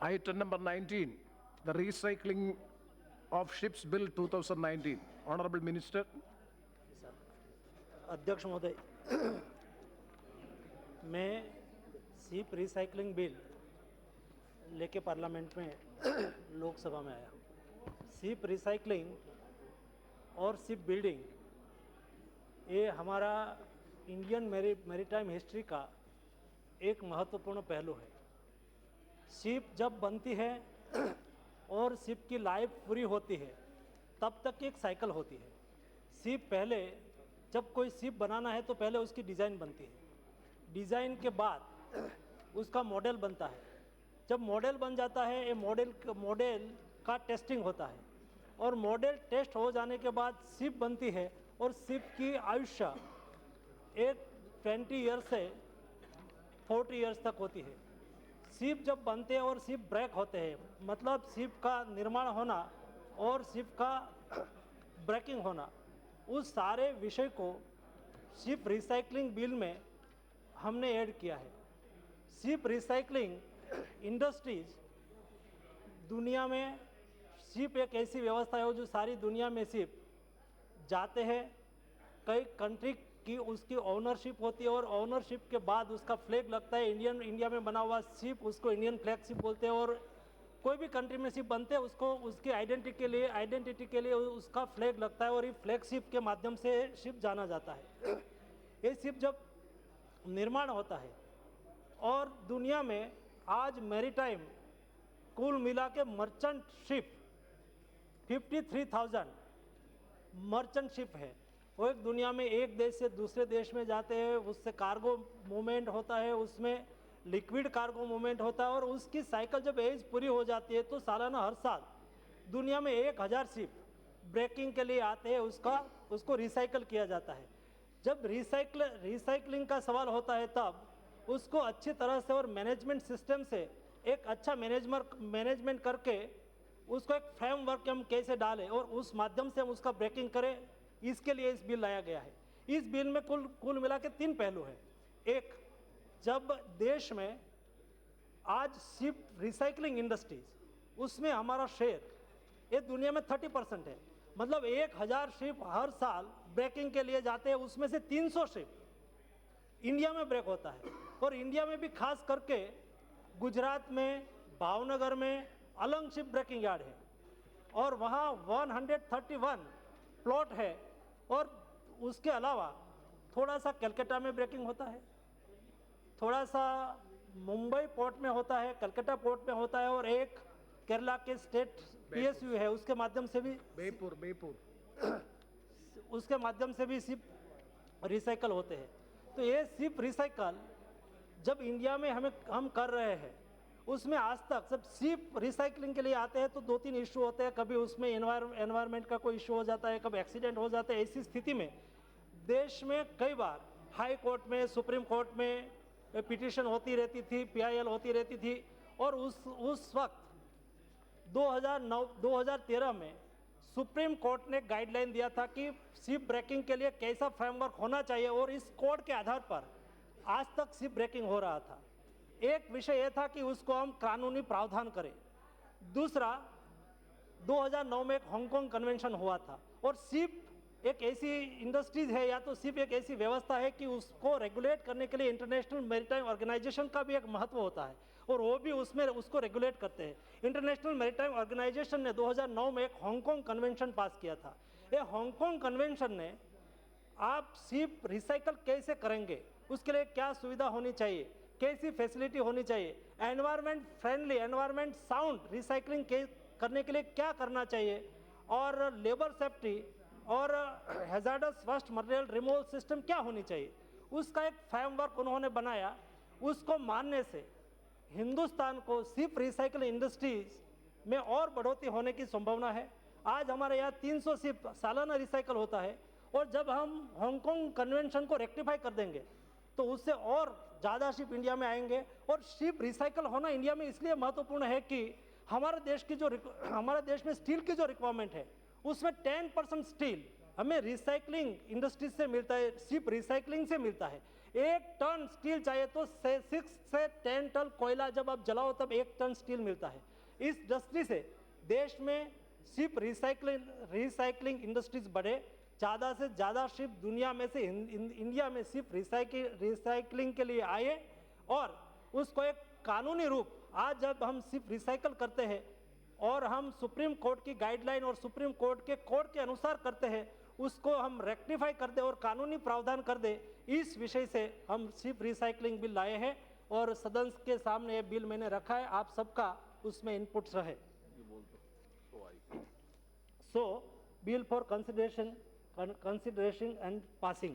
Item number 19, the Recycling of Ships Bill 2019. Honorable Minister. अध्यक्ष महोदय, मैं शिप रिसाइकलिंग बिल लेके पार्लियामेंट में लोकसभा में आया हूँ। शिप रिसाइकलिंग और शिप बिल्डिंग ये हमारा इंडियन मैरीटाइम हिस्ट्री का एक महत्वपूर्ण पहलू है। शिप जब बनती है और शिप की लाइफ पूरी होती है तब तक एक साइकिल होती है। शिप पहले जब कोई शिप बनाना है तो पहले उसकी डिज़ाइन बनती है। डिज़ाइन के बाद उसका मॉडल बनता है। जब मॉडल बन जाता है ये मॉडल का टेस्टिंग होता है और मॉडल टेस्ट हो जाने के बाद शिप बनती है और शिप की आयुष्य एक 20 ईयर्स से 40 ईयर्स तक होती है। शिप जब बनते हैं और शिप ब्रेक होते हैं, मतलब शिप का निर्माण होना और शिप का ब्रेकिंग होना, उस सारे विषय को शिप रिसाइकलिंग बिल में हमने ऐड किया है। शिप रिसाइकलिंग इंडस्ट्रीज दुनिया में शिप एक ऐसी व्यवस्था है जो सारी दुनिया में शिप जाते हैं। कई कंट्री की उसकी ओनरशिप होती है और ओनरशिप के बाद उसका फ्लैग लगता है। इंडिया में बना हुआ शिप उसको इंडियन फ्लैग शिप बोलते हैं और कोई भी कंट्री में शिप बनते हैं उसको उसकी आइडेंटिटी के लिए उसका फ्लैग लगता है और ये फ्लैग शिप के माध्यम से शिप जाना जाता है। ये शिप जब निर्माण होता है और दुनिया में आज मैरीटाइम कुल मिला के मर्चेंट शिप 53,000 मर्चेंट शिप है। वो एक दुनिया में एक देश से दूसरे देश में जाते हैं, उससे कार्गो मूवमेंट होता है, उसमें लिक्विड कार्गो मूवमेंट होता है और उसकी साइकिल जब एज पूरी हो जाती है तो सालाना हर साल दुनिया में 1000 शिप ब्रेकिंग के लिए आते हैं। उसको रिसाइकल किया जाता है। जब रिसाइकलिंग का सवाल होता है तब उसको अच्छी तरह से और मैनेजमेंट सिस्टम से एक अच्छा मैनेजमेंट करके उसको एक फ्रेमवर्क हम कैसे डालें और उस माध्यम से हम उसका ब्रेकिंग करें, इसके लिए इस बिल लाया गया है। इस बिल में कुल मिला के 3 पहलू हैं। एक, जब देश में आज शिप रिसाइकलिंग इंडस्ट्रीज उसमें हमारा शेयर ये दुनिया में 30% है, मतलब 1000 शिप हर साल ब्रेकिंग के लिए जाते हैं, उसमें से 300 शिप इंडिया में ब्रेक होता है। और इंडिया में भी खास करके गुजरात में भावनगर में अलंग शिप ब्रेकिंग यार्ड है और वहाँ 131 प्लॉट है और उसके अलावा थोड़ा सा कलकत्ता में ब्रेकिंग होता है, थोड़ा सा मुंबई पोर्ट में होता है, कलकत्ता पोर्ट में होता है और एक केरला के स्टेट PSU है उसके माध्यम से भी बेपुर उसके माध्यम से भी शिप रिसाइकल होते हैं। तो ये शिप रिसाइकल जब इंडिया में हम कर रहे हैं उसमें आज तक सब शिप रिसाइकलिंग के लिए आते हैं तो 2-3 इशू होते हैं। कभी उसमें एनवायरनमेंट का कोई इशू हो जाता है, कभी एक्सीडेंट हो जाता है। ऐसी स्थिति में देश में कई बार हाई कोर्ट में, सुप्रीम कोर्ट में पिटीशन होती रहती थी, PIL होती रहती थी और उस वक्त 2013 में सुप्रीम कोर्ट ने गाइडलाइन दिया था कि शिप ब्रेकिंग के लिए कैसा फ्रेमवर्क होना चाहिए और इस कोड के आधार पर आज तक शिप ब्रेकिंग हो रहा था। एक विषय यह था कि उसको हम कानूनी प्रावधान करें। दूसरा, 2009 में एक हांगकांग कन्वेंशन हुआ था और शिप एक ऐसी इंडस्ट्रीज है या तो शिप एक ऐसी व्यवस्था है कि उसको रेगुलेट करने के लिए इंटरनेशनल मैरीटाइम ऑर्गेनाइजेशन का भी एक महत्व होता है और वो भी उसमें उसको रेगुलेट करते हैं। इंटरनेशनल मैरीटाइम ऑर्गेनाइजेशन ने 2009 में एक हांगकांग कन्वेंशन पास किया था। ये हांगकांग कन्वेंशन ने आप शिप रिसाइकल कैसे करेंगे, उसके लिए क्या सुविधा होनी चाहिए, कैसी फैसिलिटी होनी चाहिए, environment friendly, environment sound recycling करने के लिए क्या करना चाहिए और लेबर सेफ्टी और hazardous waste material removal system क्या होनी चाहिए, उसका एक फ्रेमवर्क उन्होंने बनाया। उसको मानने से हिंदुस्तान को शिप रिसाइकल इंडस्ट्रीज में और बढ़ोतरी होने की संभावना है। आज हमारे यहाँ 300 शिप सालाना रिसाइकल होता है और जब हम हांगकांग कन्वेंशन को रेक्टिफाई कर देंगे तो उससे और ज़्यादा शिप इंडिया में आएंगे। और शिप रिसाइकल होना इंडिया में इसलिए महत्वपूर्ण है कि हमारे देश में स्टील की जो रिक्वायरमेंट है उसमें 10% स्टील हमें रिसाइकलिंग इंडस्ट्रीज से मिलता है, शिप रिसाइकलिंग से मिलता है। 1 टन स्टील चाहिए तो 6 से 10 टन कोयला जब आप जलाओ तब 1 टन स्टील मिलता है। इस दृष्टि से देश में शिप रिसाइकलिंग इंडस्ट्रीज बढ़े, ज़्यादा से ज़्यादा शिप दुनिया में से इंडिया में शिप रिसाइकलिंग के लिए आए और उसको एक कानूनी रूप, आज जब हम शिप रिसाइकल करते हैं और हम सुप्रीम कोर्ट की गाइडलाइन और सुप्रीम कोर्ट के अनुसार करते हैं, उसको हम रेक्टिफाई कर दे और कानूनी प्रावधान कर दे, इस विषय से हम शिप रिसाइकलिंग बिल लाए हैं और सदन के सामने ये बिल मैंने रखा है, आप सबका उसमें इनपुट्स रहे। So, bill for consideration and passing.